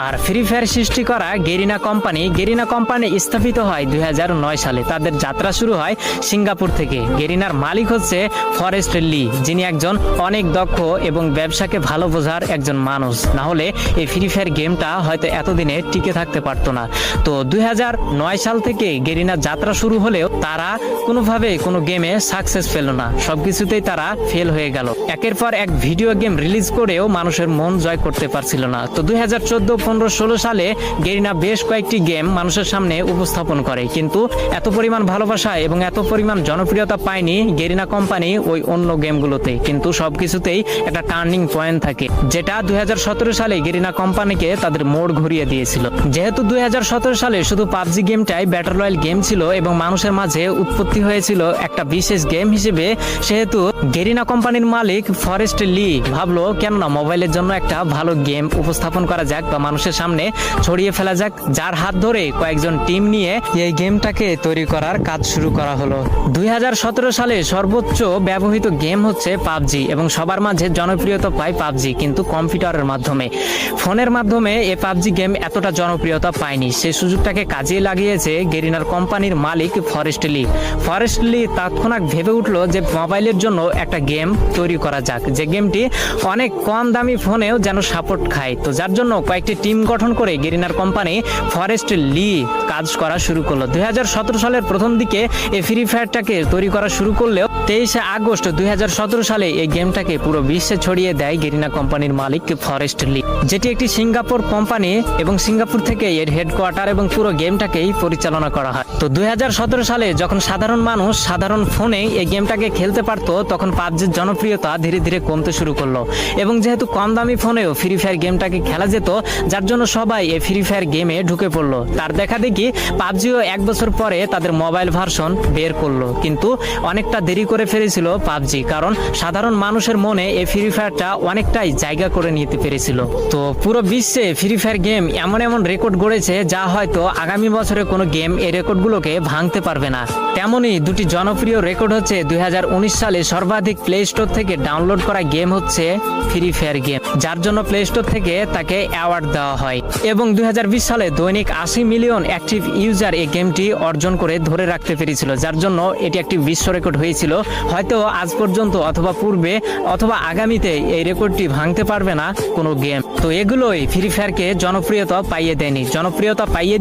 আর free fire সৃষ্টি করা Garena company স্থাপিত হয় 2009 সালে। তাদের যাত্রা শুরু হয় সিঙ্গাপুর থেকে। গেরিনার মালিক হচ্ছে ফরেস্ট লি, যিনি একজন অনেক দক্ষ এবং ব্যবসাকে ভালো বোঝার একজন মানুষ। না হলে এই ফ্রি ফায়ার গেমটা হয়তো এতদিনে টিকে থাকতে পারতো না। তো 2009 সাল থেকে গেরিনার যাত্রা শুরু হলেও তারা কোনোভাবে কোনো গেমে সাকসেস পেল না, সবকিছুতেই তারা ফেল হয়ে গেল। একের পর এক ভিডিও গেম রিলিজ করেও মানুষের মন জয় করতে পারছিল না। তো 2014, 15, 16 সালে গেরিনা বেশ কয়েকটি গেম মানুষের সামনে উপস্থাপন করে, কিন্তু এত পরিমাণ ভালোবাসা এবং এত পরিমাণ জনপ্রিয়তা পায়নি গেরিনা কোম্পানি ওই অন্য গেমগুলোতে। কিন্তু সবকিছুতেই একটা টার্নিং পয়েন্ট থাকে, যেটা 2017 সালে গেরিনা কোম্পানিকে তাদের মোড় ঘুরিয়ে দিয়েছিল। যেহেতু 2017 সালে শুধু পাবজি গেমটাই ব্যাটল রয়্যাল গেম ছিল এবং মানুষের মাঝে উৎপত্তি হয়েছিল একটা বিশেষ গেম হিসেবে, সেহেতু গেরিনা কোম্পানির মালিক ফরেস্ট লি ভাবলো কেননা মোবাইলের জন্য একটা ভালো গেম উপস্থাপন করা যাক বা মানুষের সামনে ছড়িয়ে ফেলা যাক, যার হাত ধরে কয়েকজন টিম নিয়ে এই গেমটাকে তৈরি করার কাজ শুরু করা হলো। 2017 সালে সর্বোচ্চ ব্যবহৃত গেম হচ্ছে পাবজি এবং সবার মাঝে জনপ্রিয়তা পায় পাবজি, কিন্তু কম্পিউটারের মাধ্যমে। ফোনের মাধ্যমে এই পাবজি গেম এতটা জনপ্রিয়তা পায়নি। সেই সুযোগটাকে কাজে লাগিয়েছে গেরিনার কোম্পানির মালিক ফরেস্ট লি তৎক্ষণাৎ ভেবে উঠলো যে মোবাইলের জন্য একটা গেম তৈরি করা যাক, যে গেমটি অনেক কম দামি ফোনেও যেন সাপোর্ট খায়। তো যার জন্য কয়েকটি টিম গঠন করে গেরিনার কোম্পানি ফরেস্ট লি কাজ করা শুরু করলো। 2017 সালের প্রথম দিকে এই ফ্রি ফায়ারটাকে তৈরি করা শুরু করলেও 23 আগস্ট 2017 সালে এই গেমটাকে পুরো বিশ্বে ছড়িয়ে দেয় গেরিনা কোম্পানির মালিক ফরেস্ট লি, যেটি একটি সিঙ্গাপুর কোম্পানি এবং সিঙ্গাপুর থেকে এর হেডকোয়ার্টার এবং পুরো গেমটাকেই পরিচালনা করা হয়। তো 2017 সালে যখন সাধারণ মানুষ সাধারণ ফোনে এই গেমটাকে খেলতে পারতো, তখন পাবজির জনপ্রিয়তা ধীরে ধীরে কমতে শুরু করলো এবং যেহেতু কম দামি ফোনেও ফ্রি ফায়ার গেমটাকে খেলা যেত, যার জন্য সবাই এই ফ্রি ফায়ার গেমে ঢুকে পড়লো। তার দেখা দেখি পাবজিও 1 বছর পরে তাদের মোবাইল ভার্সন বের করলো, কিন্তু অনেকটা দেরি করে ফেলেছিল পাবজি, কারণ সাধারণ মানুষের মনে এই ফ্রি ফায়ারটা অনেকটাই জায়গা করে নিতে পেরেছিল। তো পুরো বিশ্বে ফ্রি ফায়ার গেম এমন এমন রেকর্ড গড়েছে যা হয়তো আগামী বছরে কোনো গেম এই রেকর্ডগুলোকে ভাঙতে পারবে না। তেমনই দুটি জনপ্রিয় রেকর্ড হচ্ছে 2019 সালে সর্বাধিক প্লে স্টোর থেকে ডাউনলোড করা গেম হচ্ছে ফ্রি ফায়ার গেম, যার জন্য প্লে স্টোর থেকে তাকে অ্যাওয়ার্ড দেওয়া হয়, এবং 2020 সালে দৈনিক 80 মিলিয়ন অ্যাক্টিভ ইউজার এই গেমটি অর্জন করে ধরে রাখতে পেরেছিল, যার জন্য এটি একটি বিশ্ব রেকর্ড হয়েছিল। হয়তো আজ পর্যন্ত অথবা পূর্বে অথবা আগামীতে এই রেকর্ডটি ভাঙতে পারবে না কোনো গেম। তো এগুলোই ফ্রি ফায়ারকে জনপ্রিয়তা পাইয়ে দেয়নি, জনপ্রিয়তা পাইয়ে